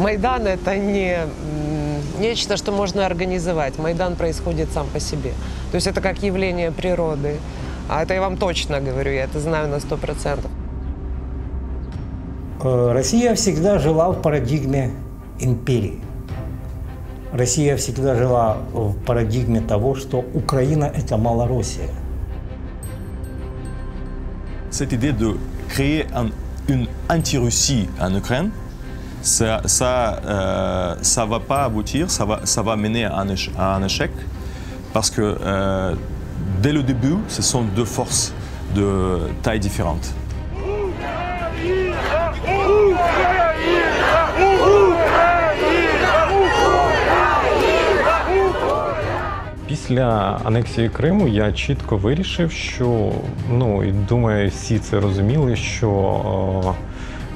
Майдан – это не нечто, что можно организовать. Майдан происходит сам по себе. То есть это как явление природы. А это я вам точно говорю, я это знаю на 100%. Россия всегда жила в парадигме империи. Россия всегда жила в парадигме того, что Украина – это Малороссия. Cette idée de créer une anti-Russie en Ukraine, ça va pas aboutir, ça va mener à un échec, parce que dès le début, ce sont deux forces de taille différentes. Після анексії Криму я чітко вирішив, що, і думаю, всі це розуміли, що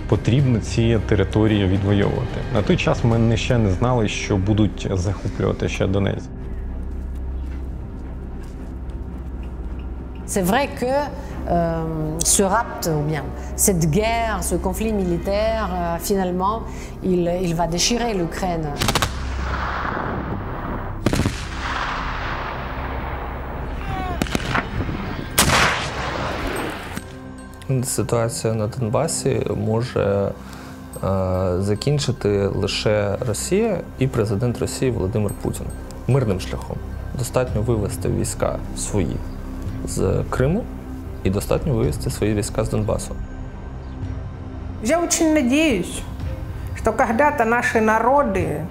потрібно ці території відвоювати. На той час ми ще не знали, що будуть захоплювати ще Донецьк. C'est vrai que ce rapt, ou bien cette guerre, ce conflit militaire, finalement, il va déchirer l'Ukraine. Ситуація на Донбасі може закінчити лише Росія і президент Росії Володимир Путін. Мирним шляхом. Достатньо вивести війська свої з Криму и достаточно вывести свои войска с Донбасса. Я очень надеюсь, что когда-то наши народы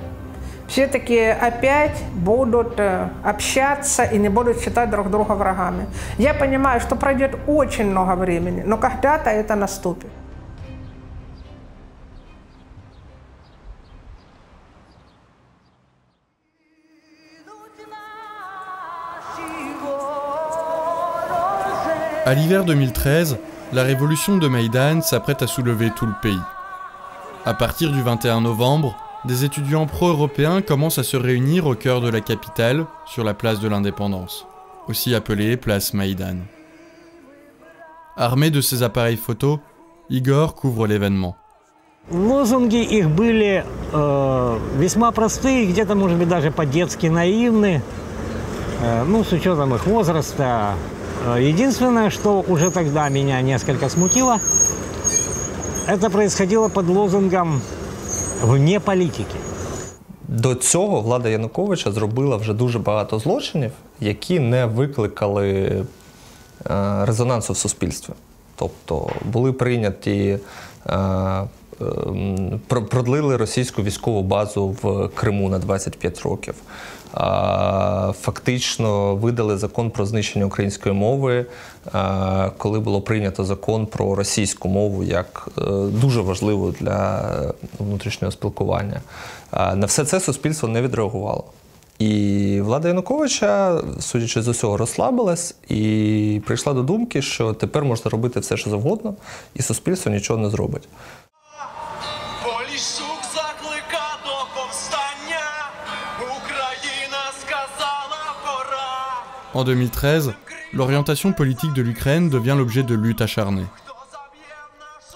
все-таки опять будут общаться и не будут считать друг друга врагами. Я понимаю, что пройдет очень много времени, но когда-то это наступит. À l'hiver 2013, la révolution de Maïdan s'apprête à soulever tout le pays. À partir du 21 novembre, des étudiants pro-européens commencent à se réunir au cœur de la capitale, sur la place de l'Indépendance, aussi appelée place Maïdan. Armé de ses appareils photo, Igor couvre l'événement. Лозунги их были весьма простые, где-то, может быть, даже по-детски наивны, с учетом их возраста. Единственное, что уже тогда меня несколько смутило, это происходило под лозунгом «вне политики». До цього влада Януковича зробила вже дуже багато злочинів, які не викликали резонансу в суспільстві. Тобто були прийняті, продлили російську військову базу в Криму на 25 років. Фактично видали закон про знищення української мови, коли було прийнято закон про російську мову як дуже важливу для внутрішнього спілкування. На все це суспільство не відреагувало. І влада Януковича, судячи з усього, розслабилась і прийшла до думки, що тепер можна робити все, що завгодно, і суспільство нічого не зробить. En 2013, l'orientation politique de l'Ukraine devient l'objet de luttes acharnées.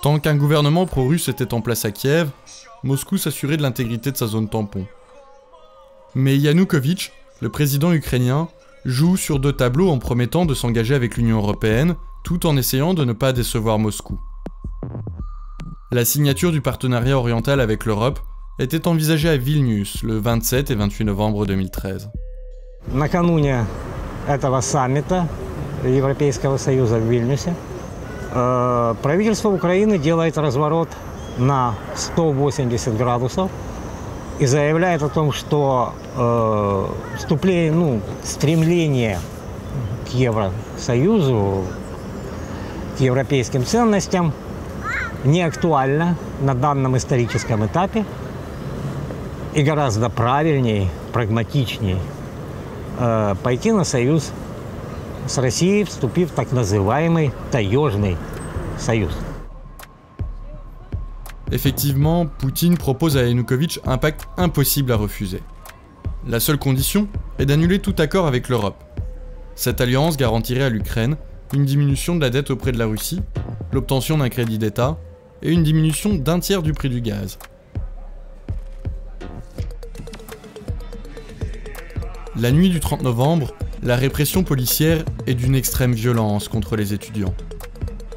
Tant qu'un gouvernement pro-russe était en place à Kiev, Moscou s'assurait de l'intégrité de sa zone tampon. Mais Yanukovych, le président ukrainien, joue sur deux tableaux en promettant de s'engager avec l'Union européenne, tout en essayant de ne pas décevoir Moscou. La signature du partenariat oriental avec l'Europe était envisagée à Vilnius le 27 et 28 novembre 2013. Накануне этого саммита Европейского Союза в Вильнюсе правительство Украины делает разворот на 180 градусов и заявляет о том, что стремление к Евросоюзу, к европейским ценностям не актуально на данном историческом этапе и гораздо правильнее, прагматичнее пойти на союз с Россией, вступив в так называемый таежный союз. Effectivement, Poutine propose à Yanukovych un pacte impossible à refuser. La seule condition est d'annuler tout accord avec l'Europe. Cette alliance garantirait à l'Ukraine une diminution de la dette auprès de la Russie, l'obtention d'un crédit d'État et une diminution d'1/3 du prix du gaz. La nuit du 30 novembre, la répression policière est d'une extrême violence contre les étudiants.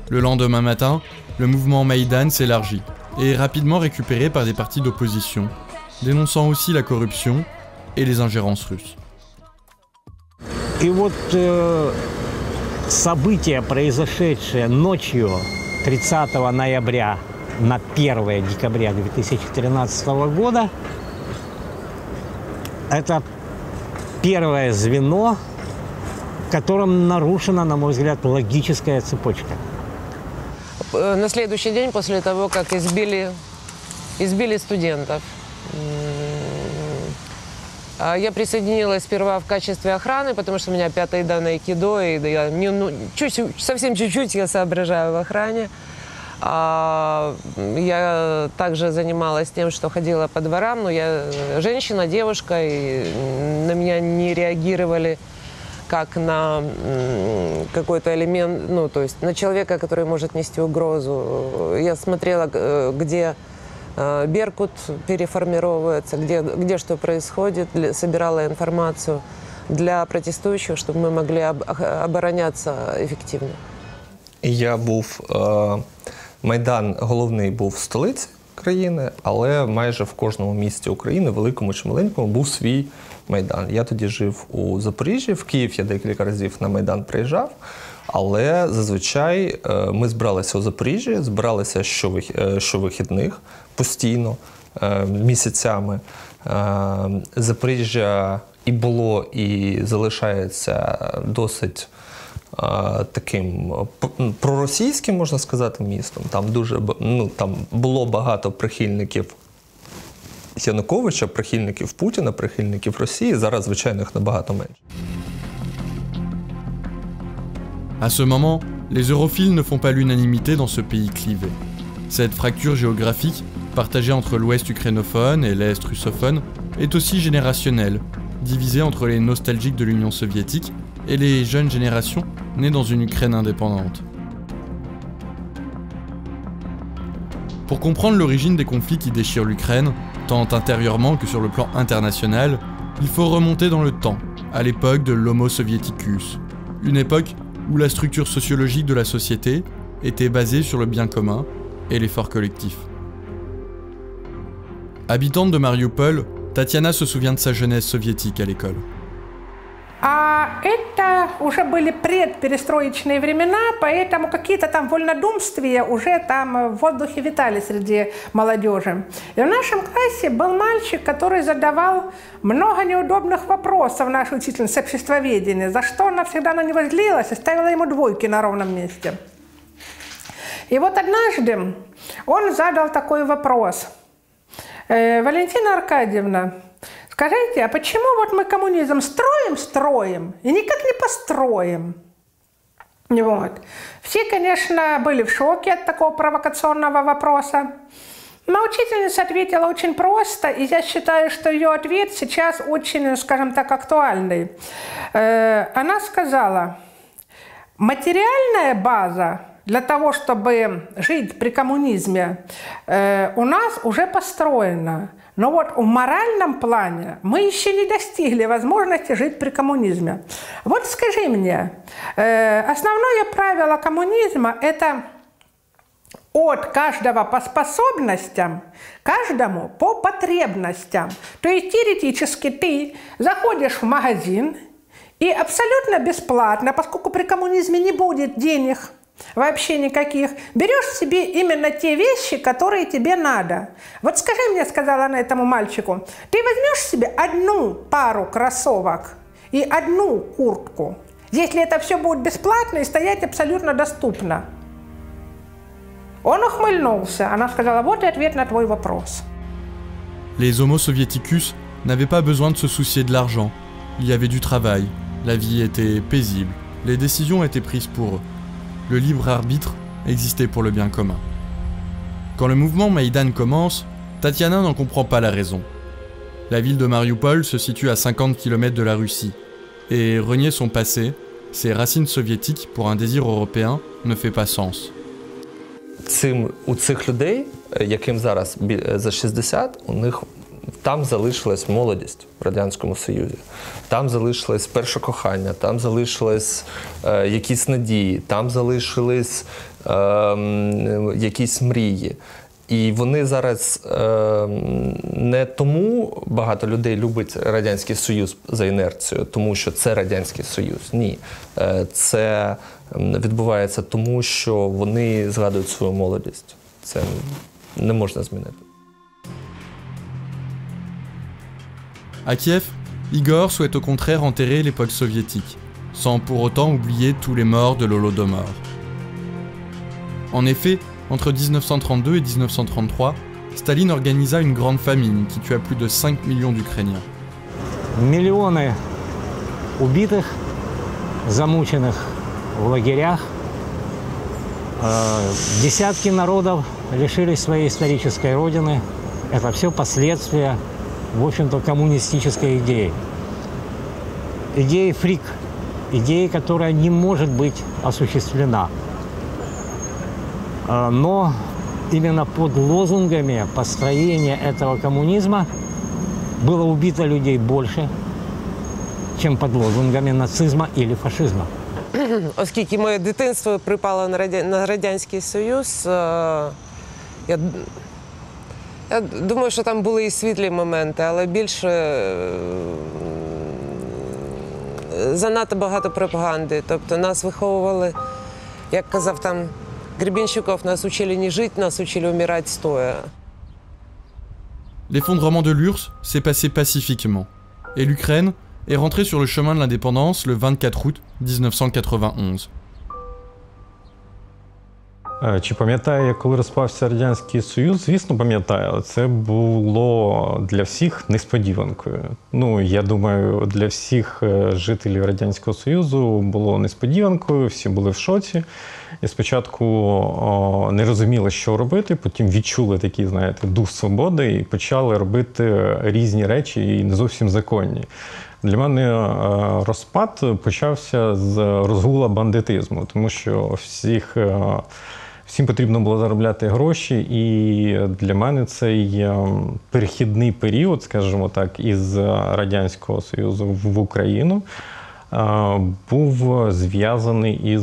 Le lendemain matin, le mouvement Maïdan s'élargit et est rapidement récupéré par des partis d'opposition, dénonçant aussi la corruption et les ingérences russes. И вот события, произошедшие ночью 30 ноября на 1 декабря 2013 года, это первое звено, в котором нарушена, на мой взгляд, логическая цепочка. На следующий день, после того, как избили студентов, я присоединилась сперва в качестве охраны, потому что у меня 5-й дан айкидо, и я совсем чуть-чуть я соображаю в охране. Я также занималась тем, что ходила по дворам, но я женщина, девушка, и на меня не реагировали как на какой-то элемент, ну, то есть на человека, который может нести угрозу. Я смотрела, где Беркут переформировывается, где что происходит, собирала информацию для протестующих, чтобы мы могли обороняться ефективно. Я був, Майдан головний був в столиці країни, але майже в кожному місті України, великому чи маленькому, був свій Майдан. Я тоді жив у Запоріжжі, в Київ я декілька разів на Майдан приїжджав, але зазвичай ми збиралися у Запоріжжі, збиралися щовихідних постійно, місяцями. Запоріжжя і було, і залишається досить таким проросійським, можна сказати, містом. Там було багато прихильників Януковича, прихильників Путіна, прихильників Росії. Зараз, звичайно, їх набагато менше. À ce moment, les europhiles ne font pas l'unanimité dans ce pays clivé. Cette fracture géographique, partagée entre l'ouest ukrainophone et l'est russophone, est aussi générationnelle, divisée entre les nostalgiques de l'Union soviétique et les jeunes générations nées dans une Ukraine indépendante. Pour comprendre l'origine des conflits qui déchirent l'Ukraine, tant intérieurement que sur le plan international, il faut remonter dans le temps, à l'époque de l'Homo soviéticus, une époque où la structure sociologique de la société était basée sur le bien commun et l'effort collectif. Habitante de Mariupol, Tatiana se souvient de sa jeunesse soviétique à l'école. Это уже были предперестроечные времена, поэтому какие-то там вольнодумствия уже там в воздухе витали среди молодежи. И в нашем классе был мальчик, который задавал много неудобных вопросов нашей учительнице обществоведения, за что она всегда на него злилась и ставила ему двойки на ровном месте. И вот однажды он задал такой вопрос. Валентина Аркадьевна, скажите, а почему вот мы коммунизм строим и никак не построим? Вот. Все, конечно, были в шоке от такого провокационного вопроса. Но учительница ответила очень просто, и я считаю, что ее ответ сейчас очень, скажем так, актуальный. Она сказала, материальная база для того, чтобы жить при коммунизме, у нас уже построена. Но вот в моральном плане мы еще не достигли возможности жить при коммунизме. Вот скажи мне, основное правило коммунизма – это от каждого по способностям, каждому по потребностям. То есть теоретически ты заходишь в магазин и абсолютно бесплатно, поскольку при коммунизме не будет денег, вообще никаких. Берешь себе именно те вещи, которые тебе надо. Вот скажи мне, сказала она этому мальчику, ты возьмешь себе одну пару кроссовок и одну куртку, если это все будет бесплатно и стоять абсолютно доступно? Он ухмыльнулся. Она сказала, вот и ответ на твой вопрос. Les Homo soviéticus n'avaient pas besoin de se soucier de l'argent. Il y avait du travail, la vie était paisible, les décisions étaient prises pour eux. Le libre arbitre existait pour le bien commun. Quand le mouvement Maïdan commence, Tatiana n'en comprend pas la raison. La ville de Mariupol se situe à 50 km de la Russie, et renier son passé, ses racines soviétiques pour un désir européen, ne fait pas sens. У цих людей, яким зараз за 60, у них там залишилась молодість в Радянському Союзі, там залишилось перше кохання, там залишились якісь надії, там залишились якісь мрії. І вони зараз не тому багато людей любить Радянський Союз за інерцією, тому що це Радянський Союз. Ні. Це відбувається тому, що вони згадують свою молодість. Це не можна змінити. À Kiev, Igor souhaite au contraire enterrer l'époque soviétique, sans pour autant oublier tous les morts de l'Holodomor. En effet, entre 1932 et 1933, Staline organisa une grande famine qui tua plus de 5 millions d'Ukrainiens. Миллионы убитых, замученных в лагерях. Десятки народов лишились своей исторической родины. Это все последствия, в общем-то, коммунистической идеи. Идеи фрик, идеи, которая не может быть осуществлена. Но именно под лозунгами построения этого коммунизма было убито людей больше, чем под лозунгами нацизма или фашизма. Оскільки моє дитинство припало на Радянський Союз, я думаю, що там були і світлі моменти, але більше занадто багато пропаганди. Тобто нас виховували, як казав там Гребенщиков, нас учили не жити, нас учили вмирати стоя. L'effondrement de l'URSS s'est passé pacifiquement, et l'Ukraine est rentrée sur le chemin de l'indépendance le 24 août 1991. Чи пам'ятаю я, коли розпався Радянський Союз? Звісно, пам'ятаю. Це було для всіх несподіванкою. Ну, я думаю, для всіх жителів Радянського Союзу було несподіванкою, всі були в шоці. І спочатку не розуміли, що робити, потім відчули такий, знаєте, дух свободи і почали робити різні речі і не зовсім законні. Для мене розпад почався з розгула бандитизму, тому що всім потрібно було заробляти гроші, і для мене цей перехідний період, скажімо так, із Радянського Союзу в Україну був зв'язаний із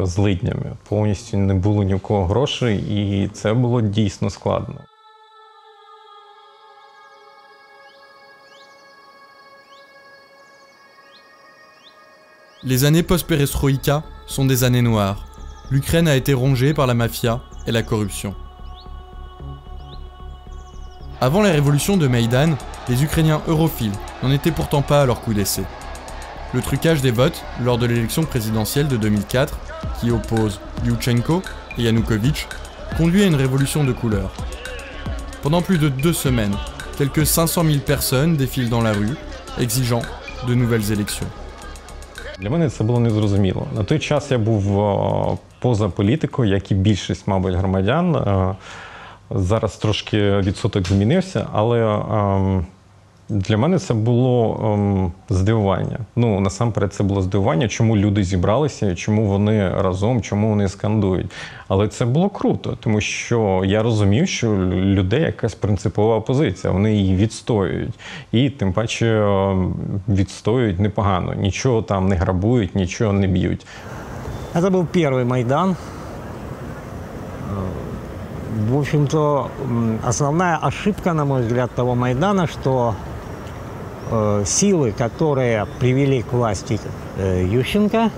злиднями. Повністю не було ні в кого грошей, і це було дійсно складно. Les années post-perestroïka sont des années noires. L'Ukraine a été rongée par la mafia et la corruption. Avant la révolution de Maïdan, les Ukrainiens europhiles n'en étaient pourtant pas à leur coup d'essai. Le trucage des votes lors de l'élection présidentielle de 2004, qui oppose Yushchenko et Yanukovych, conduit à une révolution de couleur. Pendant plus de 2 semaines, quelques 500 000 personnes défilent dans la rue, exigeant de nouvelles élections. Для мене це було незрозуміло. На той час я був поза політикою, як і більшість, мабуть, громадян. Зараз трошки відсоток змінився, але для мене це було здивування. Ну, насамперед, це було здивування, чому люди зібралися, чому вони разом, чому вони скандують. Але це було круто, тому що я розумів, що людей якась принципова позиція, вони її відстоюють. І тим паче відстоюють непогано. Нічого там не грабують, нічого не б'ють. Это был первый Майдан. В общем-то, основная ошибка, на мой взгляд, того Майдана, что силы, которые привели к власти Ющенко,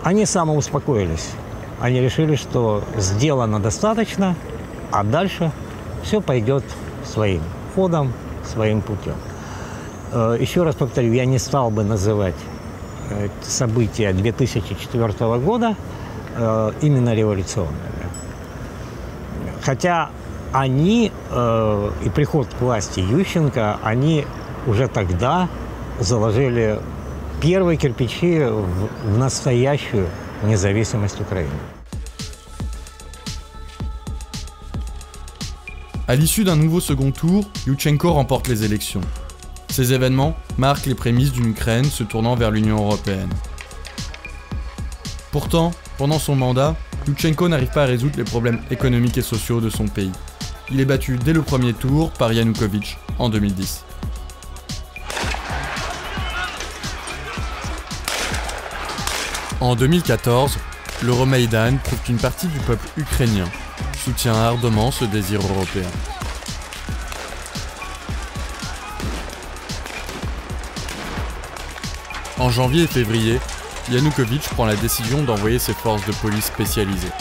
они самоуспокоились. Они решили, что сделано достаточно, а дальше все пойдет своим ходом, своим путем. Еще раз повторю, я не стал бы называть события 2004 года именно революционными. Хотя они и приход к власти Ющенко, они уже тогда заложили первые кирпичи в настоящую независимость Украины. À l'issue d'un nouveau second tour, Yushchenko remporte les élections. Ces événements marquent les prémices d'une Ukraine se tournant vers l'Union européenne. Pourtant, pendant son mandat, Yushchenko n'arrive pas à résoudre les problèmes économiques et sociaux de son pays. il est battu dès le premier tour par Yanukovych en 2010. En 2014, l'Euromaïdan prouve qu'une partie du peuple ukrainien soutient ardemment ce désir européen. En janvier et février, Yanukovych prend la décision d'envoyer ses forces de police spécialisées.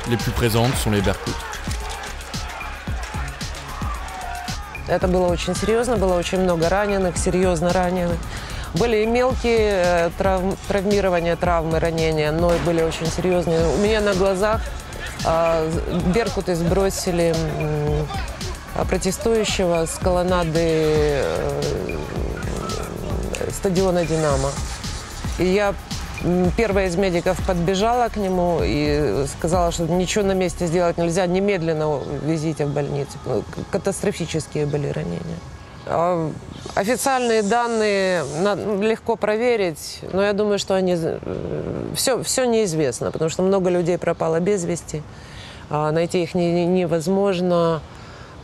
Les plus présentes sont les Беркут. Это было очень серьезно, было очень много раненых, серьезно раненых. Были и мелкие травмирования, травмы, ранения, но были очень серьезные. У меня на глазах беркуты сбросили протестующего с колоннады стадиона «Динамо». И я первая из медиков подбежала к нему и сказала, что ничего на месте сделать нельзя, немедленно везите в больницу. Катастрофические были ранения. Официальные данные легко проверить, но я думаю, что они все неизвестно, потому что много людей пропало без вести, найти их невозможно.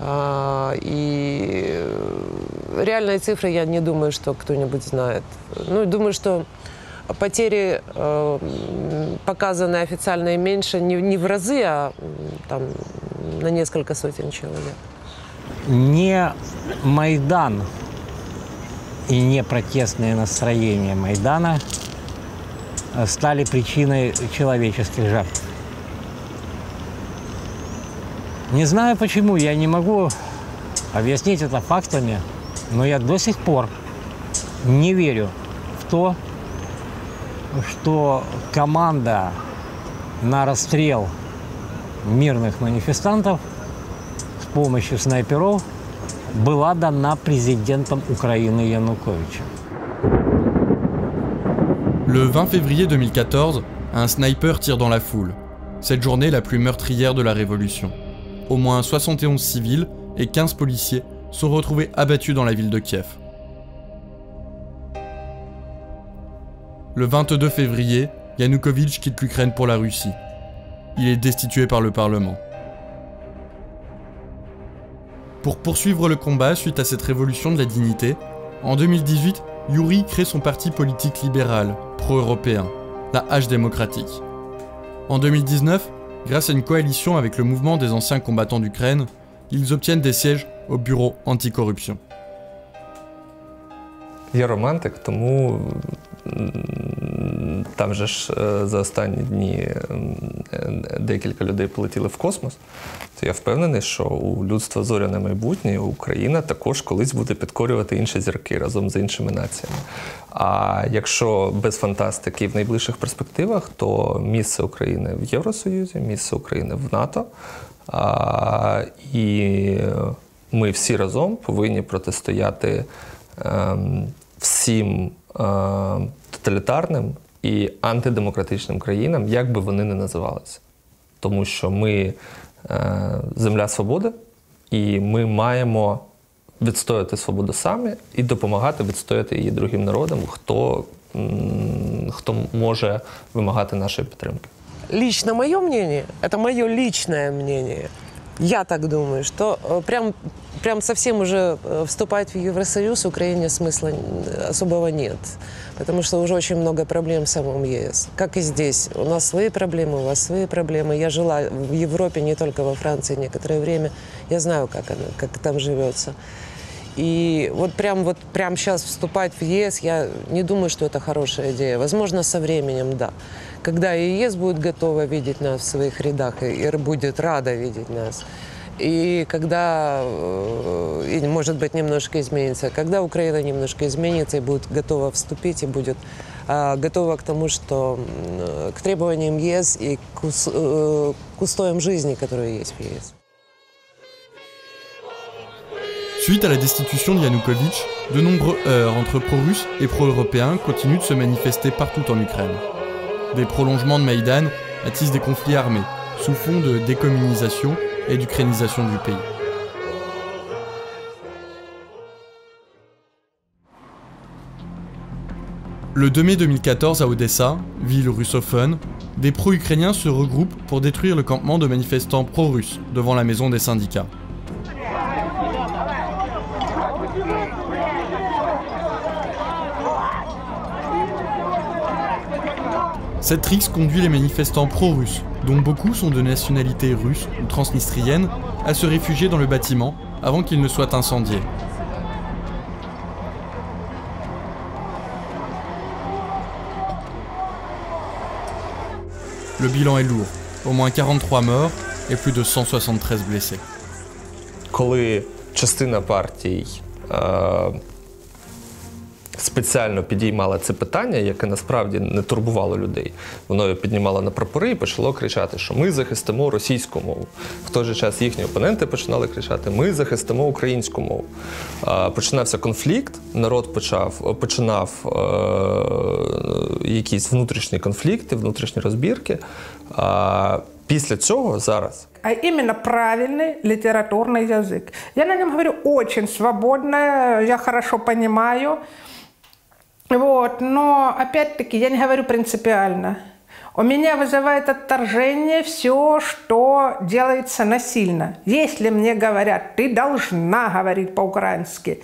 И реальные цифры я не думаю, что кто-нибудь знает. Ну, думаю, что потери показаны официально меньше, не в разы, а там, на несколько сотен человек. Не Майдан и не протестные настроения Майдана стали причиной человеческих жертв. Не знаю почему, я не могу объяснить это фактами, но я до сих пор не верю в то, что команда на расстрел мирных манифестантов с помощью снайперов была дана президентом Украины Януковичем. Le 20 février 2014, un sniper tire dans la foule. Cette journée la plus meurtrière de la Révolution. Au moins 71 civils et 15 policiers sont retrouvés abattus dans la ville de Kiev. Le 22 février, Yanukovych quitte l'Ukraine pour la Russie. Il est destitué par le Parlement. Pour poursuivre le combat suite à cette révolution de la dignité, en 2018, Yuri crée son parti politique libéral, pro-européen, la Hache démocratique. En 2019, grâce à une coalition avec le mouvement des anciens combattants d'Ukraine, ils obtiennent des sièges au bureau anticorruption. Я романтик, тому там же ж за останні дні декілька людей полетіли в космос. То я впевнений, що у людства зоряне майбутнє, Україна також колись буде підкорювати інші зірки разом з іншими націями. А якщо без фантастики в найближчих перспективах, то місце України в Євросоюзі, місце України в НАТО. І ми всі разом повинні протистояти всім тоталітарним і антидемократичним країнам, як би вони не називалися. Тому що ми земля свободи, і ми маємо відстояти свободу самі і допомагати відстояти її другим народам, хто може вимагати нашої підтримки. Лично мое мнение, это мое личное мнение. Я так думаю, что прям совсем уже вступать в Евросоюз Украине смысла особого нет. Потому что уже очень много проблем в самом ЕС. Как и здесь. У нас свои проблемы, у вас свои проблемы. Я жила в Европе, не только во Франции некоторое время. Я знаю, как там живется. И вот прям сейчас вступать в ЕС, я не думаю, что это хорошая идея. Возможно, со временем, да. Когда ЕС будет готова видеть нас в своих рядах и будет рада видеть нас, и когда, и, может быть, немножко изменится, когда Украина немножко изменится и будет готова вступить, и будет готова к тому, что к требованиям ЕС и к устоям жизни, которые есть в ЕС. Suite à la destitution de Yanukovych, de nombreux heurts entre pro-russes et pro-européens continuent de se manifester partout en Ukraine. Des prolongements de Maïdan attisent des conflits armés, sous fond de décommunisation et d'ukrainisation du pays. Le 2 mai 2014 à Odessa, ville russophone, des pro-ukrainiens se regroupent pour détruire le campement de manifestants pro-russes devant la maison des syndicats. Cette rixe conduit les manifestants pro-russes, dont beaucoup sont de nationalité russe ou transnistrienne, à se réfugier dans le bâtiment avant qu'il ne soit incendié. Le bilan est lourd, au moins 43 morts et plus de 173 blessés. Коли частина партій спеціально підіймала це питання, яке насправді не турбувало людей, воно його піднімало на прапори і почало кричати, що ми захистимо російську мову. В той же час їхні опоненти починали кричати, ми захистимо українську мову. Починався конфлікт, народ починав якісь внутрішні конфлікти, внутрішні розбірки. Після цього зараз. А именно правильный литературный язык. Я на нем говорю очень свободно, я хорошо понимаю. Вот, но опять-таки я не говорю принципиально. У меня вызывает отторжение все, что делается насильно. Если мне говорят, ты должна говорить по-украински,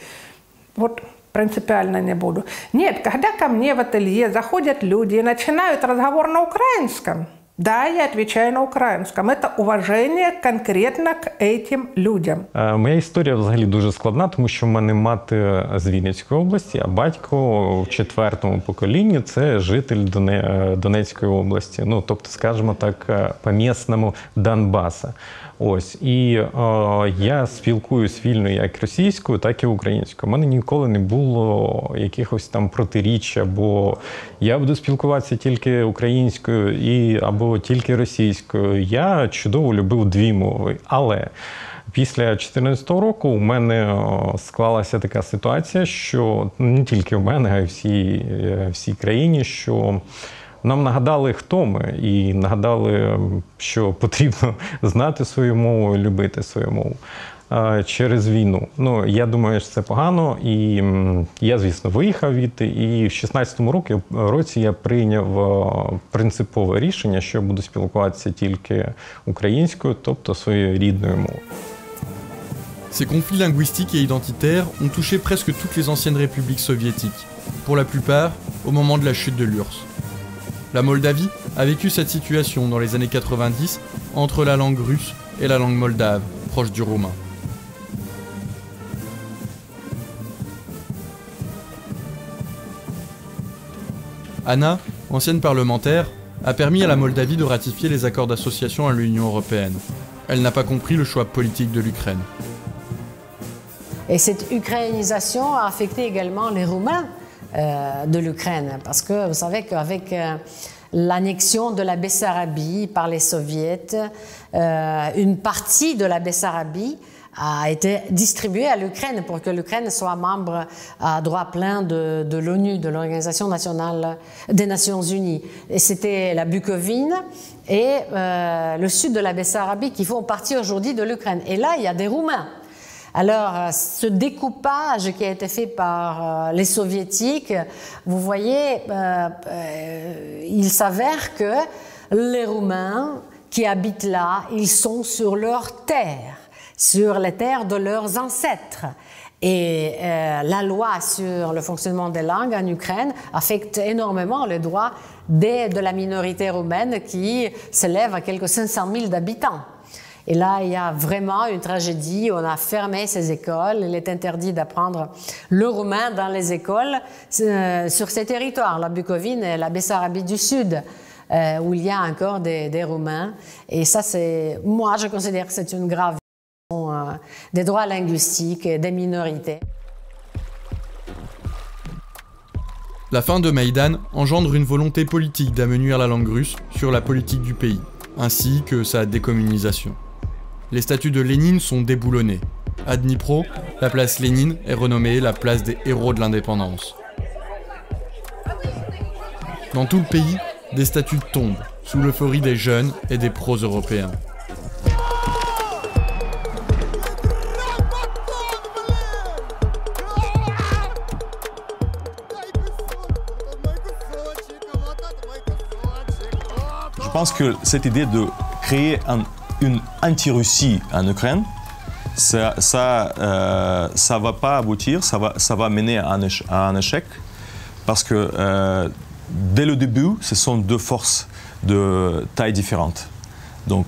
вот принципиально не буду. Нет, когда ко мне в ателье заходят люди и начинают разговор на украинском, да, я отвечаю на украинском. Это уважение конкретно к этим людям. Моя історія взагалі дуже складна, тому що в мене мати з Вінницької області, а батько в 4-му поколінні – це житель Донецької області. Ну, тобто, скажімо так, по-місному Донбаса. Ось. І я спілкуюсь вільно як російською, так і українською. У мене ніколи не було якихось там протиріч, або я буду спілкуватися тільки українською, або тільки російською. Я чудово любив дві мови. Але після 2014 року у мене склалася така ситуація, що не тільки в мене, а й всій країні, що нам нагадали, хто ми, і нагадали, що потрібно знати свою мову і любити свою мову через війну. Ну, я думаю, що це погано, і я, звісно, виїхав звідти, і в 2016 році я прийняв принципове рішення, що я буду спілкуватися тільки українською, тобто своєю рідною мовою. Ces conflits linguistiques et identitaires ont touché presque toutes les anciennes républiques soviétiques, pour la plupart au moment de la chute de l'URSS. La Moldavie a vécu cette situation dans les années 90 entre la langue russe et la langue moldave, proche du roumain. Anna, ancienne parlementaire, a permis à la Moldavie de ratifier les accords d'association à l'Union européenne. Elle n'a pas compris le choix politique de l'Ukraine. Et cette ukrainisation a affecté également les Roumains de l'Ukraine, parce que vous savez qu'avec l'annexion de la Bessarabie par les soviets, une partie de la Bessarabie a été distribuée à l'Ukraine pour que l'Ukraine soit membre à droit plein de l'ONU, de l'Organisation nationale des Nations Unies. Et c'était la Bukovine et le sud de la Bessarabie qui font partie aujourd'hui de l'Ukraine. Et là, il y a des Roumains. Alors, ce découpage qui a été fait par les soviétiques, vous voyez, il s'avère que les Roumains qui habitent là, ils sont sur leurs terres, sur les terres de leurs ancêtres. Et la loi sur le fonctionnement des langues en Ukraine affecte énormément les droits de la minorité roumaine qui s'élève à quelques 500 000 habitants. Et là, il y a vraiment une tragédie. On a fermé ces écoles. Il est interdit d'apprendre le roumain dans les écoles sur ces territoires, la Bukovine et la Bessarabie du Sud, où il y a encore des Roumains. Et ça, moi, je considère que c'est une grave violation des droits linguistiques et des minorités. La fin de Maïdan engendre une volonté politique d'amenuire la langue russe sur la politique du pays, ainsi que sa décommunisation. Les statues de Lénine sont déboulonnées. À Dnipro, la place Lénine est renommée la place des héros de l'indépendance. Dans tout le pays, des statues tombent, sous l'euphorie des jeunes et des pro-européens. Je pense que cette idée de créer une anti-Russie en Ukraine, ça va pas aboutir, ça va mener à un échec, parce que dès le début, ce sont deux forces de taille différente. Donc,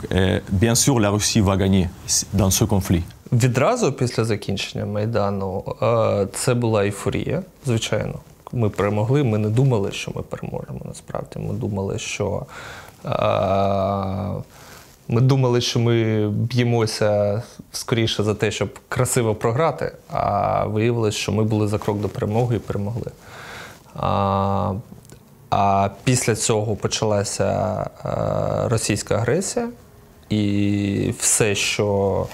bien sûr, la Russie va gagner dans ce conflit. Відразу після закінчення Майдану це була ейфорія, звичайно. Ми перемогли, ми не думали, що ми переможемо насправді. Ми думали, що ми б'ємося скоріше за те, щоб красиво програти, а виявилось, що ми були за крок до перемоги і перемогли. А після цього почалася російська агресія, і все, що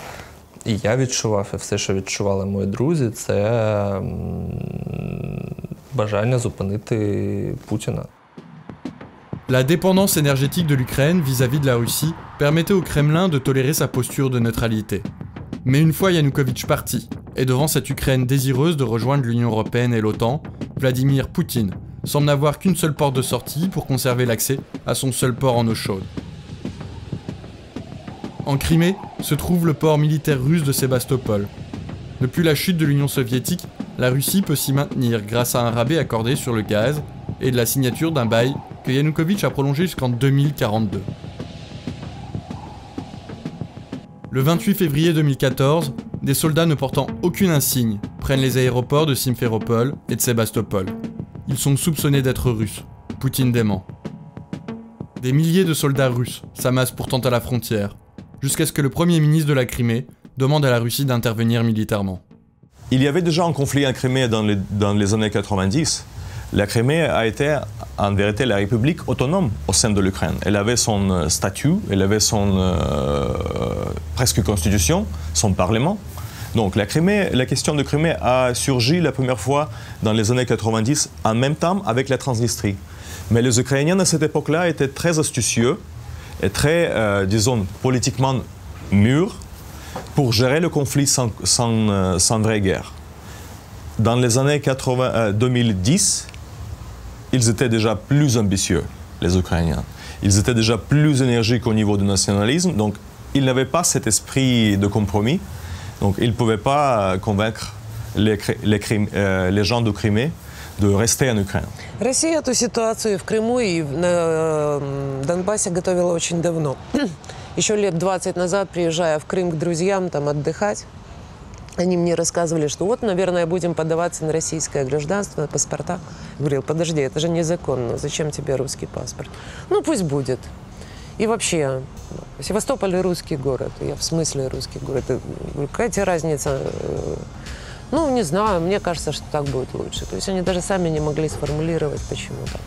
і я відчував, і все, що відчували мої друзі, це бажання зупинити Путіна. La dépendance énergétique de l'Ukraine vis-à-vis de la Russie permettait au Kremlin de tolérer sa posture de neutralité. Mais une fois Yanukovych parti, et devant cette Ukraine désireuse de rejoindre l'Union européenne et l'OTAN, Vladimir Poutine semble n'avoir qu'une seule porte de sortie pour conserver l'accès à son seul port en eau chaude. En Crimée se trouve le port militaire russe de Sébastopol. Depuis la chute de l'Union soviétique, la Russie peut s'y maintenir grâce à un rabais accordé sur le gaz et de la signature d'un bail que Yanukovych a prolongé jusqu'en 2042. Le 28 février 2014, des soldats ne portant aucune insigne prennent les aéroports de Simferopol et de Sébastopol. Ils sont soupçonnés d'être russes. Poutine dément. Des milliers de soldats russes s'amassent pourtant à la frontière, jusqu'à ce que le premier ministre de la Crimée demande à la Russie d'intervenir militairement. Il y avait déjà un conflit en Crimée dans les années 90. La Crimée a été en vérité la république autonome au sein de l'Ukraine. Elle avait son statut, elle avait son presque constitution, son parlement. Donc la question de Crimée a surgi la première fois dans les années 90 en même temps avec la Transnistrie. Mais les Ukrainiens à cette époque-là étaient très astucieux et très, disons, politiquement mûrs pour gérer le conflit sans vraie guerre. Dans les années 2010, ils étaient déjà plus ambitieux, les Ukrainiens. Ils étaient déjà plus énergiques au niveau du nationalisme, donc ils n'avaient pas cet esprit de compromis. Donc ils ne pouvaient pas convaincre les gens de Crimée de rester en Украине. Россия эту ситуацию в Крыму и на Донбассе готовила очень давно. Еще лет 20 назад, приезжая в Крым к друзьям там отдыхать, они мне рассказывали, что вот, наверное, будем подаваться на российское гражданство, на паспорта. Я говорил, подожди, это же незаконно, зачем тебе русский паспорт? Ну, пусть будет. И вообще, Севастополь – русский город. Я в смысле русский город. Какая тебе разница? Ну, не знаю, мне кажется, что так будет лучше. То есть они даже сами не могли сформулировать, почему так.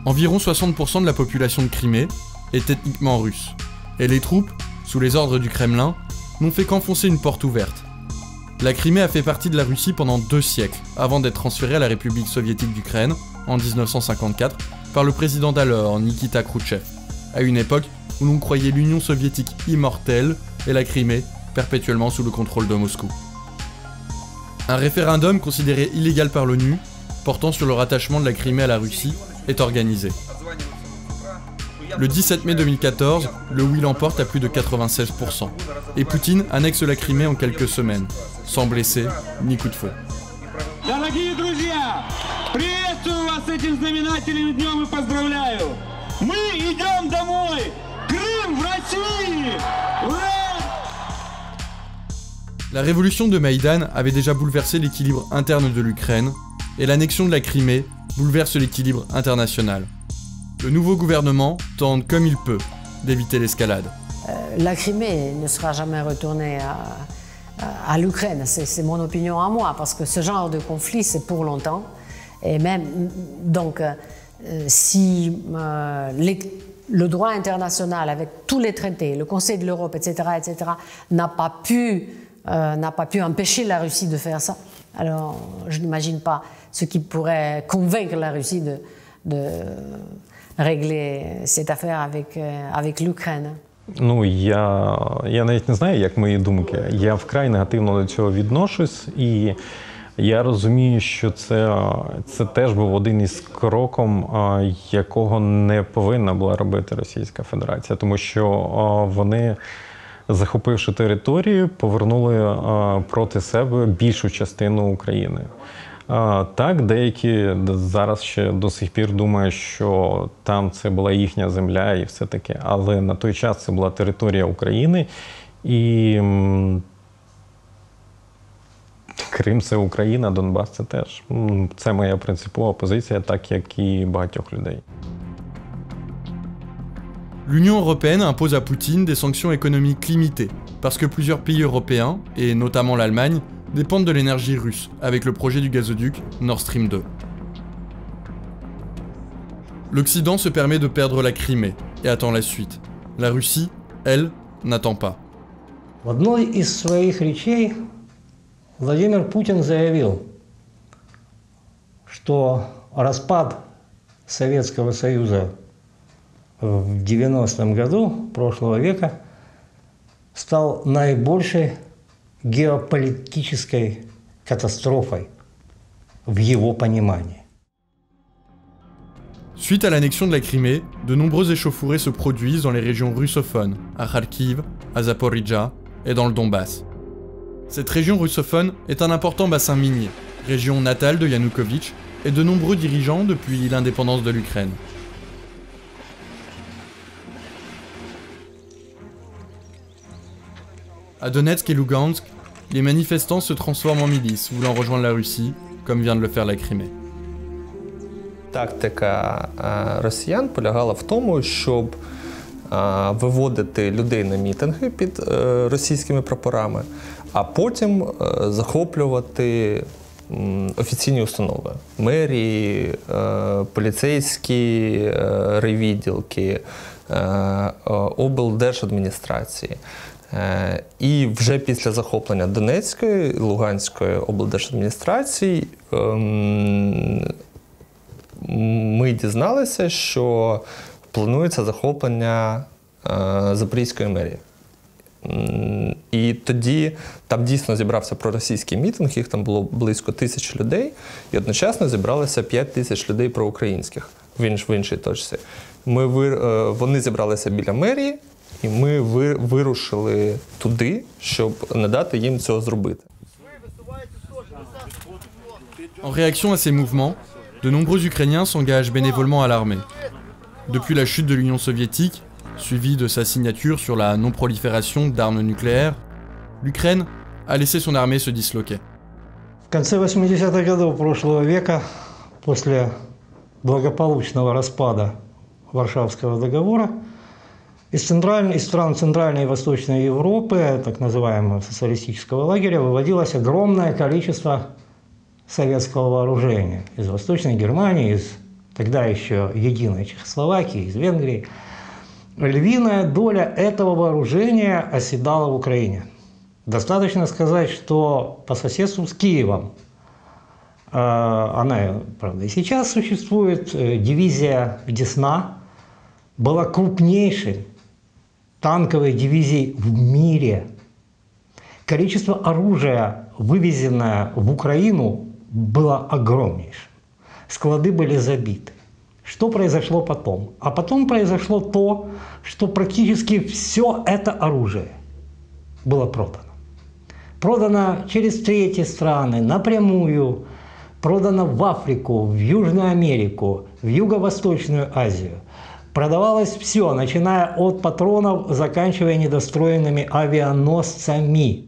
Environ 60% de la population de Crimée est ethniquement russe. Et les troupes, sous les ordres du Kremlin, n'ont fait qu'enfoncer une porte ouverte. La Crimée a fait partie de la Russie pendant 2 siècles, avant d'être transférée à la République soviétique d'Ukraine, en 1954, par le président d'alors, Nikita Khrouchtchev, à une époque où l'on croyait l'Union soviétique immortelle et la Crimée perpétuellement sous le contrôle de Moscou. Un référendum considéré illégal par l'ONU, portant sur le rattachement de la Crimée à la Russie, est organisé. Le 17 mai 2014, le oui l'emporte à plus de 96%, et Poutine annexe la Crimée en quelques semaines, sans blessés ni coup de feu. Дорогие друзья, приветствую вас с этим знаменательным днем и поздравляю! Мы идем домой! Крым в России! Ура! La révolution de Maïdan avait déjà bouleversé l'équilibre interne de l'Ukraine, et l'annexion de la Crimée bouleverse l'équilibre international. Le nouveau gouvernement tente comme il peut d'éviter l'escalade. La Crimée ne sera jamais retournée à l'Ukraine, c'est mon opinion à moi, parce que ce genre de conflit, c'est pour longtemps. Et même, donc, si le droit international, avec tous les traités, le Conseil de l'Europe, etc., n'a pas pu empêcher la Russie de faire ça, alors je n'imagine pas ce qui pourrait convaincre la Russie de régler cette affaire avec l'Ukraine. Ну, я навіть не знаю, як мої думки. Я вкрай негативно до цього відношусь, і Я розумію, що це теж був один із кроків, якого не повинна була робити Російська Федерація, тому що вони, захопивши територію, повернули проти себе більшу частину України. Так, деякі зараз ще до сих пір думають, що там це була їхня земля і все таке, але на той час це була територія України, і Крим – це Україна, Донбас – це теж. Це моя принципова позиція, так як і багатьох людей. L'Union européenne impose à Poutine des sanctions économiques limitées, parce que plusieurs pays européens, et notamment l'Allemagne, dépendent de l'énergie russe, avec le projet du gazoduc Nord Stream 2. L'Occident se permet de perdre la Crimée et attend la suite. La Russie, elle, n'attend pas. В одной из своих речей Владимир Путин заявил, что распад Советского Союза в 90-м году прошлого века стал наибольшей геополитической катастрофой в его понимании. Suite à l'annexion de la Crimée, de nombreuses échauffourées se produisent dans les régions russophones, à Kharkiv, à Zaporijjia et dans le Donbass. Cette région russophone est un important bassin minier, région natale de Yanukovych et de nombreux dirigeants depuis l'indépendance de l'Ukraine. À Donetsk et Lugansk, les manifestants se transforment en milices voulant rejoindre la Russie, comme vient de le faire la Crimée. Тактика росіян полягала в тому, щоб виводити людей на мітинги під російськими прапорами, а потім захоплювати офіційні установи. Мерії, поліцейські райвідділки, облдержадміністрації. І вже після захоплення Донецької, Луганської облдержадміністрації ми дізналися, що планується захоплення Запорізької мерії. І тоді там дійсно зібрався проросійський мітинг, їх там було близько 1000 людей, і одночасно зібралося 5000 людей проукраїнських в іншій точці. Вони зібралися біля мерії, і ми вирушили туди, щоб не дати їм цього зробити. En réaction à ces mouvements, de nombreux Ukrainiens s'engagent bénévolement à l'armée. Depuis la chute de l'Union soviétique, suivie de sa signature sur la non-prolifération d'armes nucléaires, l'Ukraine a laissé son armée se disloquer. В конце 80-х годов прошлого века, после благополучного распада Варшавского договора, из стран Центральной и Восточной Европы, так называемого социалистического лагеря, выводилось огромное количество советского вооружения. Из Восточной Германии, из тогда еще единой Чехословакии, из Венгрии. Львиная доля этого вооружения оседала в Украине. Достаточно сказать, что по соседству с Киевом, она, правда, и сейчас существует, дивизия Десна была крупнейшей танковой дивизией в мире. Количество оружия, вывезенное в Украину, было огромнейшим. Склады были забиты. Что произошло потом? А потом произошло то, что практически все это оружие было продано. Продано через третьи страны, напрямую, продано в Африку, в Южную Америку, в Юго-Восточную Азию. Продавалось все, начиная от патронов, заканчивая недостроенными авианосцами.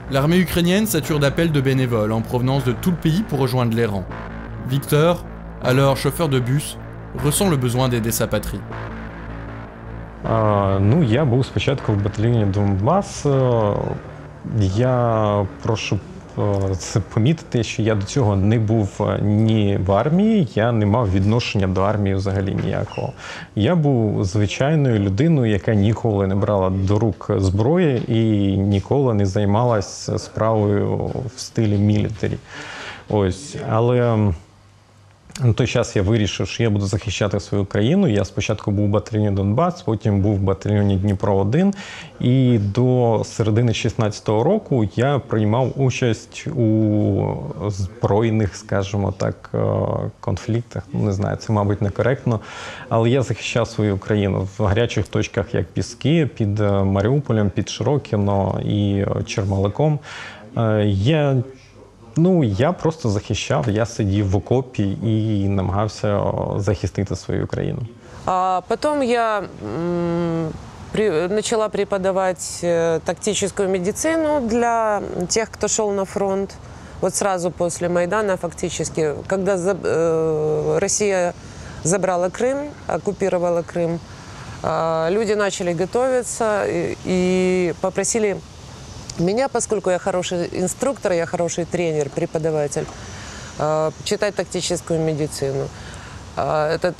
L'armée ukrainienne sature d'appels de bénévoles en provenance de tout le pays pour rejoindre les rangs. Victor, alors chauffeur de bus, ressent le besoin d'aider sa patrie. Я був спочатку в батальйоні Донбас. Я прошу помітити, що я до цього не був ні в армії, я не мав відношення до армії взагалі ніякого. Я був звичайною людиною, яка ніколи не брала до рук зброї і ніколи не займалася справою в стилі мілітарі. Ось, але На той час я вирішив, що я буду захищати свою країну. Я спочатку був в батальйоні «Донбас», потім був в батальйоні «Дніпро-1». І до середини 16-го року я приймав участь у збройних, скажімо так, конфліктах. Не знаю, це, мабуть, некоректно. Але я захищав свою країну в гарячих точках, як Піски, під Маріуполем, під Широкино і Чермаликом. Я просто захищав, я сидів в окопі і намагався захистити свою країну. А потом я начала преподавать тактическую медицину для тех, кто шел на фронт. Вот сразу после Майдана фактически, когда Россия забрала Крым, оккупировала Крым, люди начали готовиться и попросили меня, поскольку я хороший инструктор, я хороший тренер, преподаватель, читать тактическую медицину. Это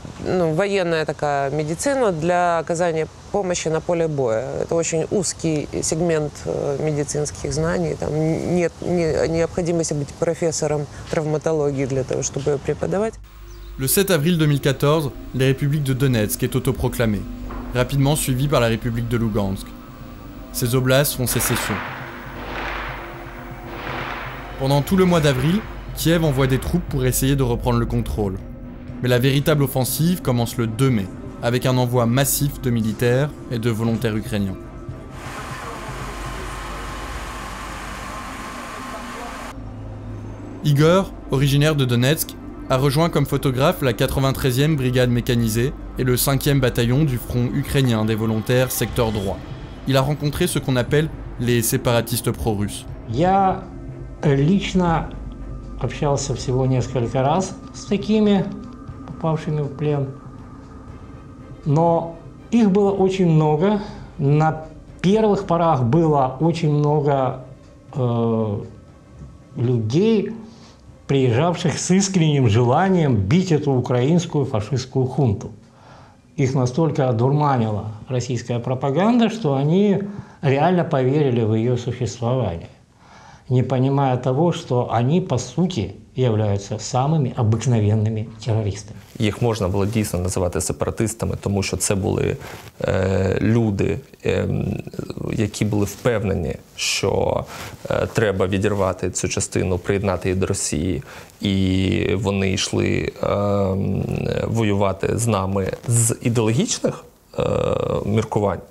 военная такая медицина для оказания помощи на поле боя. Это очень узкий сегмент медицинских знаний. Там нет необходимости быть профессором травматологии для того, чтобы ее преподавать. Le 7 avril 2014, la République de Donetsk est autoproclamée, rapidement suivie par la République de Lugansk. Ces oblasts font sécession. Pendant tout le mois d'avril, Kiev envoie des troupes pour essayer de reprendre le contrôle. Mais la véritable offensive commence le 2 mai, avec un envoi massif de militaires et de volontaires ukrainiens. Igor, originaire de Donetsk, a rejoint comme photographe la 93e brigade mécanisée et le 5e bataillon du front ukrainien des volontaires secteur droit. Il a rencontré ce qu'on appelle les séparatistes pro-russes. Я лично общался всего несколько раз с такими, попавшими в плен. Но их было очень много. На первых порах было очень много людей, приезжавших с искренним желанием бить эту украинскую фашистскую хунту. Их настолько одурманила российская пропаганда, что они реально поверили в ее существование, не понимая того, что они, по сути, являються самими обикновенними терористами. Їх можна було дійсно називати сепаратистами, тому що це були люди, які були впевнені, що треба відірвати цю частину, приєднати її до Росії. І вони йшли воювати з нами з ідеологічних міркувань,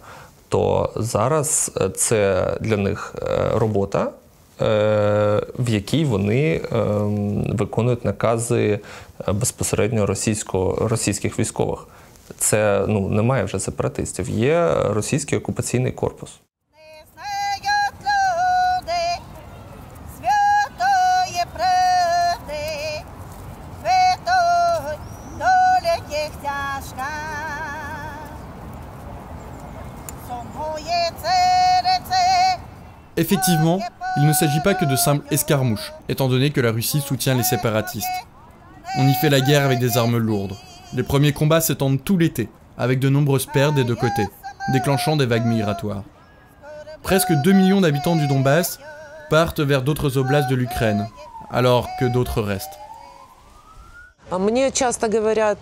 то зараз це для них робота, в якій вони виконують накази безпосередньо російських військових. Це немає вже сепаратистів, є російський окупаційний корпус. Effectivement, il ne s'agit pas que de simples escarmouches, étant donné que la Russie soutient les séparatistes. On y fait la guerre avec des armes lourdes. Les premiers combats s'étendent tout l'été, avec de nombreuses pertes des deux côtés, déclenchant des vagues migratoires. Presque 2 millions d'habitants du Donbass partent vers d'autres oblasts de l'Ukraine, alors que d'autres restent. Мне часто говорят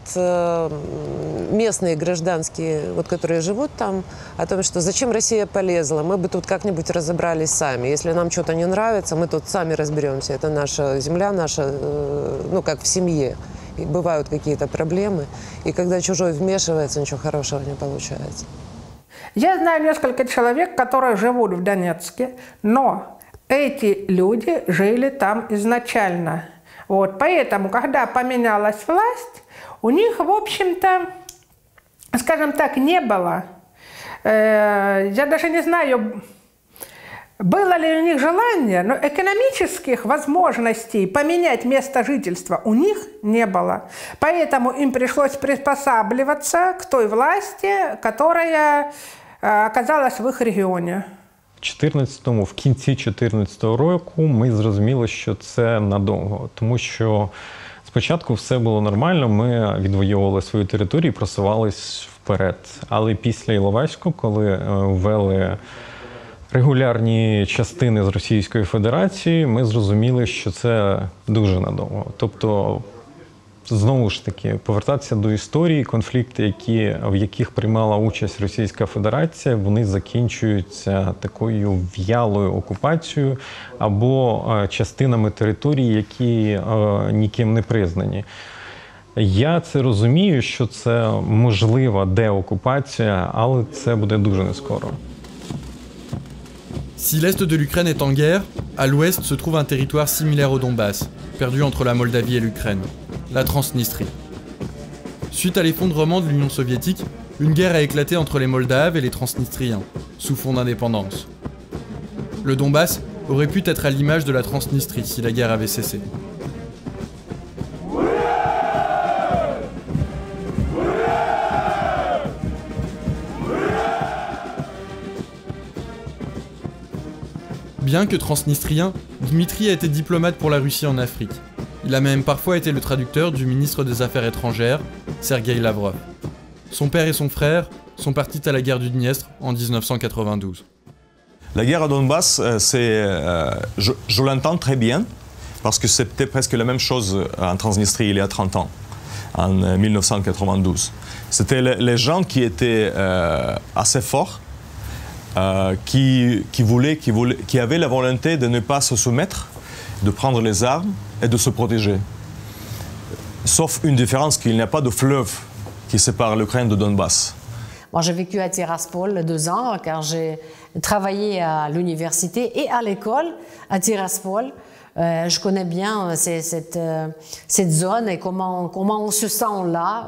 местные гражданские, которые живут там, о том, что зачем Россия полезла, мы бы тут как-нибудь разобрались сами. Если нам что-то не нравится, мы тут сами разберемся. Это наша земля, наша, как в семье. И бывают какие-то проблемы. И когда чужой вмешивается, ничего хорошего не получается. Я знаю несколько человек, которые живут в Донецке, но эти люди жили там изначально. Поэтому, когда поменялась власть, у них, в общем-то, скажем так, не было. Я даже не знаю, было ли у них желание, но экономических возможностей поменять место жительства у них не было. Поэтому им пришлось приспосабливаться к той власти, которая оказалась в их регионе. В кінці 2014 року ми зрозуміли, що це надовго, тому що спочатку все було нормально, ми відвоювали свою територію і просувались вперед. Але після Іловайську, коли ввели регулярні частини з Російської Федерації, ми зрозуміли, що це дуже надовго. Тобто знову ж таки, повертатися до історії, конфлікти, в яких приймала участь Російська Федерація, вони закінчуються такою в'ялою окупацією або частинами території, які ніким не признані. Я це розумію, що це можлива деокупація, але це буде дуже нескоро. Si l'est de l'Ukraine est en guerre, à l'ouest se trouve un territoire similaire au Donbass, perdu entre la Moldavie et l'Ukraine, la Transnistrie. Suite à l'effondrement de l'Union soviétique, une guerre a éclaté entre les Moldaves et les Transnistriens, sous fond d'indépendance. Le Donbass aurait pu être à l'image de la Transnistrie si la guerre avait cessé. Bien que transnistrien, Dmitri a été diplomate pour la Russie en Afrique. Il a même parfois été le traducteur du ministre des Affaires étrangères, Sergueï Lavrov. Son père et son frère sont partis à la guerre du Dniestre en 1992. La guerre à Donbass, je l'entends très bien, parce que c'était presque la même chose en Transnistrie il y a 30 ans, en 1992. C'était les gens qui étaient assez forts, qui avaient la volonté de ne pas se soumettre, de prendre les armes et de se protéger. Sauf une différence, qu'il n'y a pas de fleuve qui sépare l'Ukraine de Donbass. Moi, j'ai vécu à Tiraspol 2 ans, car j'ai travaillé à l'université et à l'école à Tiraspol. Je connais bien cette zone et comment on se sent là.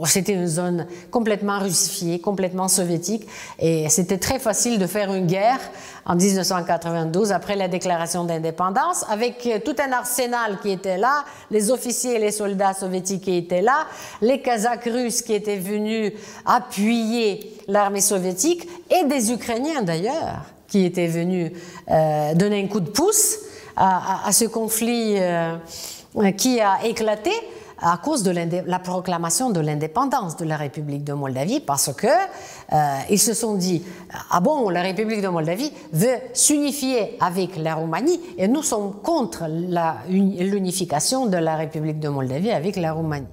C'était une zone complètement russifiée, complètement soviétique. Et c'était très facile de faire une guerre en 1992, après la déclaration d'indépendance, avec tout un arsenal qui était là, les officiers et les soldats soviétiques qui étaient là, les Kazakhs russes qui étaient venus appuyer l'armée soviétique, et des Ukrainiens d'ailleurs, qui étaient venus donner un coup de pouce à ce conflit qui a éclaté à cause de la proclamation de l'indépendance de la République de Moldavie, parce que ils se sont dit « Ah bon, la République de Moldavie veut s'unifier avec la Roumanie et nous sommes contre l'unification de la République de Moldavie avec la Roumanie. »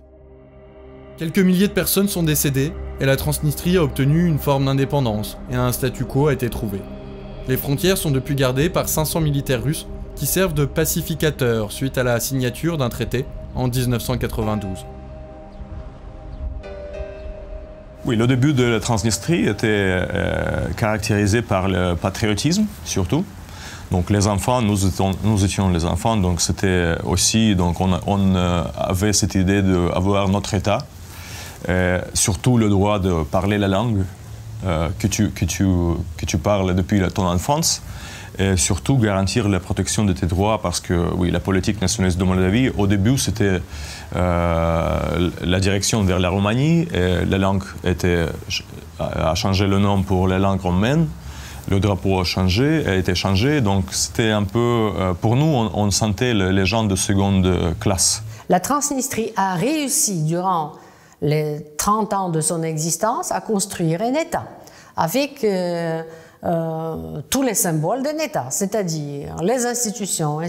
Quelques milliers de personnes sont décédées et la Transnistrie a obtenu une forme d'indépendance et un statu quo a été trouvé. Les frontières sont depuis gardées par 500 militaires russes qui servent de pacificateurs suite à la signature d'un traité en 1992. Oui, le début de la Transnistrie était caractérisé par le patriotisme, surtout. Donc les enfants, nous étions les enfants, donc c'était aussi, donc on avait cette idée d'avoir notre État, surtout le droit de parler la langue que tu parles depuis ton enfance, et surtout garantir la protection de tes droits, parce que oui, la politique nationaliste de Moldavie, au début, c'était la direction vers la Roumanie, et la langue a changé le nom pour la langue roumaine, le drapeau a été changé, donc c'était un peu, pour nous, on sentait les gens de seconde classe. La Transnistrie a réussi, durant les 30 ans de son existence, à construire un État, avec tous les symboles d'un État, c'est-à-dire les institutions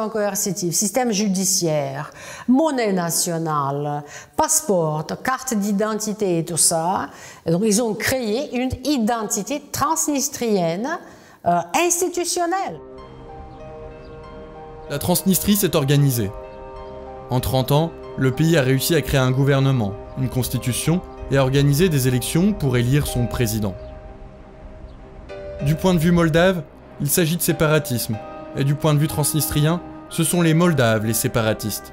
coercitives, système judiciaire, monnaie nationale, passeport, carte d'identité et tout ça. Et donc ils ont créé une identité transnistrienne institutionnelle. La Transnistrie s'est organisée. En 30 ans, le pays a réussi à créer un gouvernement, une constitution et à organiser des élections pour élire son président. Du point de vue moldave, il s'agit de séparatisme, et du point de vue transnistrien, ce sont les Moldaves les séparatistes.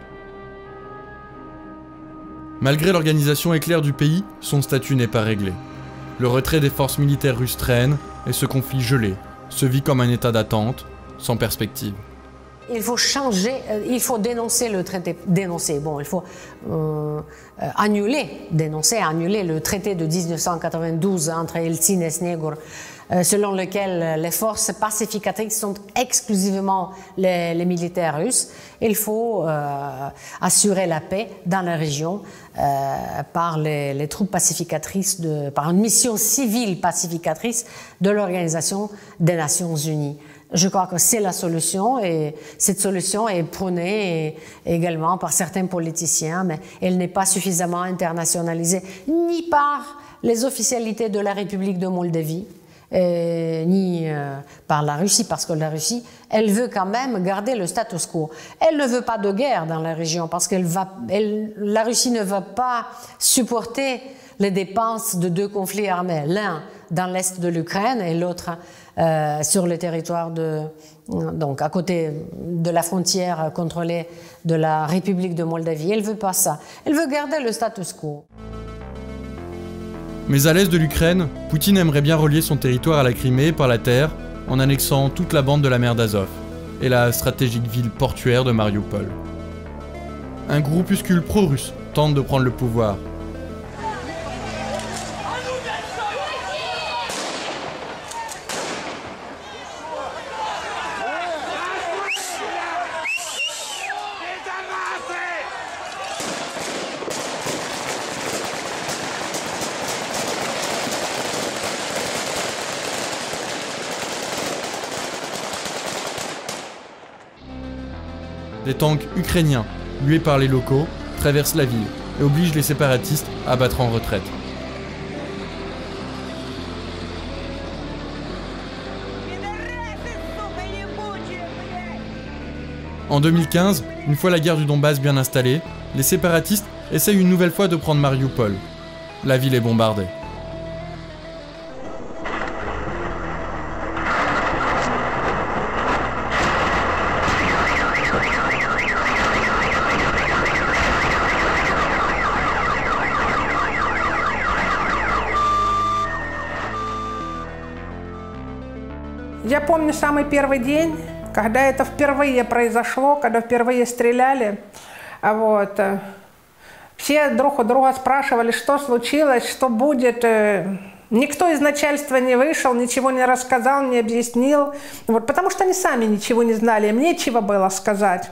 Malgré l'organisation éclair du pays, son statut n'est pas réglé. Le retrait des forces militaires russes traîne, et ce conflit gelé se vit comme un état d'attente, sans perspective. Il faut changer, il faut dénoncer le traité, il faut annuler le traité de 1992 entre Eltsine et Snegur, selon lequel les forces pacificatrices sont exclusivement les militaires russes. Il faut assurer la paix dans la région par les troupes pacificatrices, par une mission civile pacificatrice de l'Organisation des Nations Unies. je crois que c'est la solution et cette solution est prônée également par certains politiciens, mais elle n'est pas suffisamment internationalisée ni par les officialités de la République de Moldavie, ni par la Russie, parce que la Russie, elle veut quand même garder le status quo. Elle ne veut pas de guerre dans la région, parce que la Russie ne va pas supporter les dépenses de deux conflits armés, l'un dans l'est de l'Ukraine et l'autre sur le territoire donc à côté de la frontière contrôlée de la République de Moldavie. Elle ne veut pas ça. Elle veut garder le status quo. Mais à l'est de l'Ukraine, Poutine aimerait bien relier son territoire à la Crimée par la terre en annexant toute la bande de la mer d'Azov et la stratégique ville portuaire de Mariupol. Un groupuscule pro-russe tente de prendre le pouvoir. Des tanks ukrainiens, hués par les locaux, traversent la ville et obligent les séparatistes à battre en retraite. En 2015, une fois la guerre du Donbass bien installée, les séparatistes essayent une nouvelle fois de prendre Mariupol. La ville est bombardée. Я помню самый первый день, когда это впервые произошло, когда впервые стреляли. Вот. Все друг у друга спрашивали, что случилось, что будет. Никто из начальства не вышел, ничего не рассказал, не объяснил. Вот, потому что они сами ничего не знали, им нечего было сказать.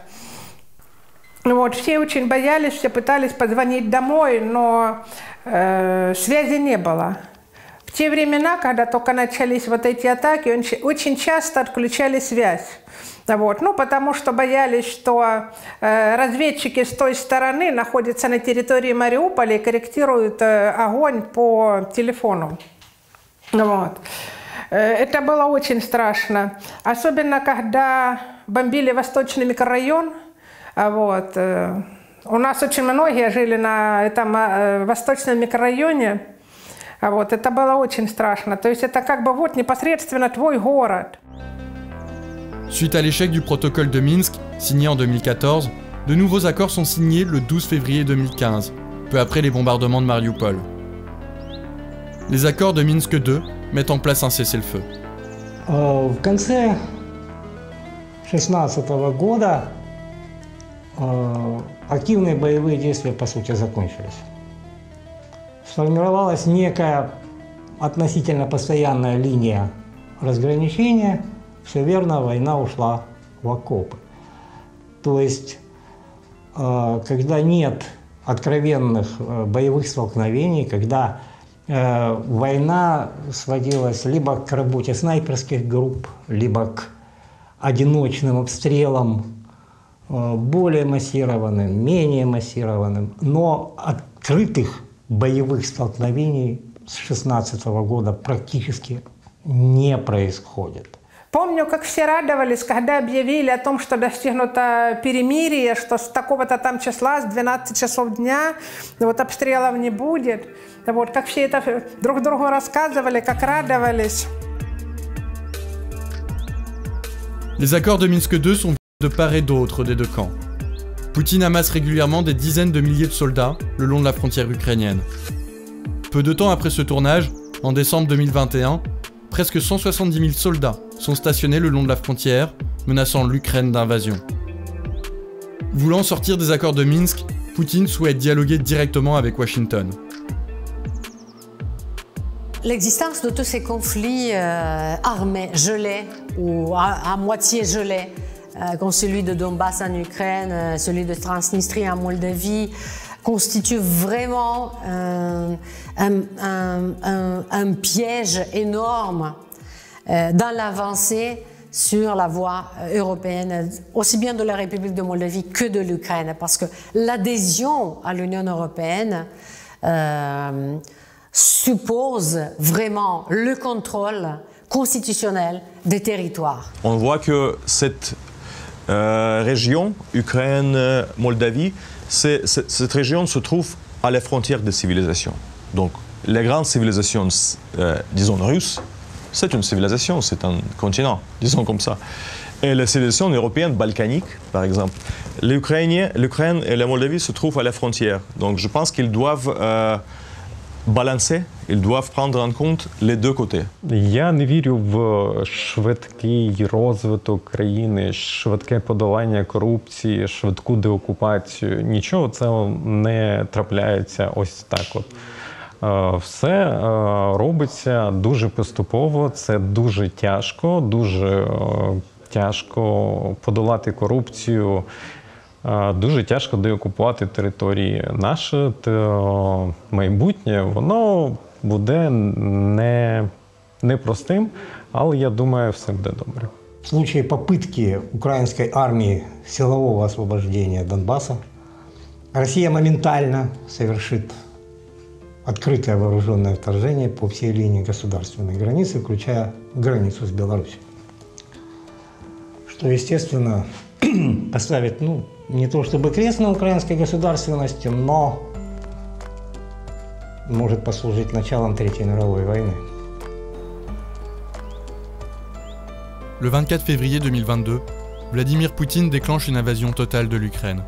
Вот, все очень боялись, все пытались позвонить домой, но связи не было. В те времена, когда только начались вот эти атаки, очень часто отключали связь. Вот. Ну, потому что боялись, что разведчики с той стороны находятся на территории Мариуполя и корректируют огонь по телефону. Вот. Это было очень страшно. Особенно, когда бомбили Восточный микрорайон. Вот. У нас очень многие жили на этом Восточном микрорайоне. Вот, это было очень страшно. То есть это как бы вот непосредственно твой город. Suite à l'échec du protocole de Minsk, signé en 2014, de nouveaux accords sont signés le 12 février 2015, peu après les bombardements de Mariupol. Les accords de Minsk II mettent en place un cessez-le-feu. В конце 2016 года активные боевые действия, по сути, закончились. Сформировалась некая относительно постоянная линия разграничения. Все верно, война ушла в окопы. То есть, когда нет откровенных боевых столкновений, когда война сводилась либо к работе снайперских групп, либо к одиночным обстрелам, более массированным, менее массированным, но открытых боевых столкновений с 2016 года практически не происходит. Помню, как все радовались, когда объявили о том, что достигнуто перемирие, что с такого-то там числа, с 12 часов дня, вот обстрелов не будет. Вот, как все это друг другу рассказывали, как радовались. Les accords de Minsk II sont de part et d'autre des deux camps. Poutine amasse régulièrement des dizaines de milliers de soldats le long de la frontière ukrainienne. Peu de temps après ce tournage, en décembre 2021, presque 170 000 soldats sont stationnés le long de la frontière, menaçant l'Ukraine d'invasion. Voulant sortir des accords de Minsk, Poutine souhaite dialoguer directement avec Washington. L'existence de tous ces conflits armés, gelés ou à moitié gelés, comme celui de Donbass en Ukraine, celui de Transnistrie en Moldavie, constitue vraiment un piège énorme dans l'avancée sur la voie européenne, aussi bien de la République de Moldavie que de l'Ukraine, parce que l'adhésion à l'Union européenne suppose vraiment le contrôle constitutionnel des territoires. On voit que cette région, Ukraine, Moldavie, cette région se trouve à la frontière des civilisations. Donc, les grandes civilisations, disons russes, c'est une civilisation, c'est un continent, disons comme ça. Et les civilisations européennes, balkaniques, par exemple, l'Ukraine et la Moldavie se trouvent à la frontière. Donc, je pense qu'ils doivent balancer, ils doivent prendre en compte les deux côtés. Я не вірю в швидкий розвиток країни, швидке подолання корупції, швидку деокупацію. Нічого цього не трапляється ось так от. Все робиться дуже поступово, це дуже тяжко подолати корупцію, дуже тяжко деокупувати території. Наше майбутнє, воно буде непростим, але я думаю, все буде добре. В случае попытки украинской армии силового освобождения Донбасса Россия моментально совершит открытое вооруженное вторжение по всей линии государственной границы, включая границу с Беларусью. Что, естественно, поставит, не то чтобы крест на украинской государственности, но может послужить началом Третьей мировой войны. Le 24 février 2022, Vladimir Poutine déclenche une invasion totale de l'Ukraine.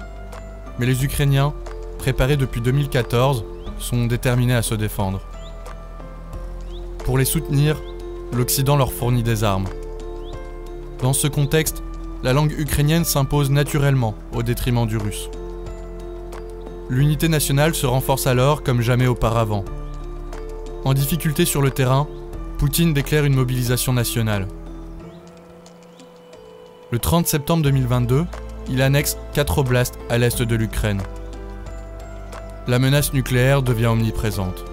Mais les Ukrainiens, préparés depuis 2014, sont déterminés à se défendre. Pour les soutenir, l'Occident leur fournit des armes. Dans ce contexte, la langue ukrainienne s'impose naturellement au détriment du russe. L'unité nationale se renforce alors comme jamais auparavant. En difficulté sur le terrain, Poutine déclare une mobilisation nationale. Le 30 septembre 2022, il annexe 4 oblasts à l'est de l'Ukraine. La menace nucléaire devient omniprésente.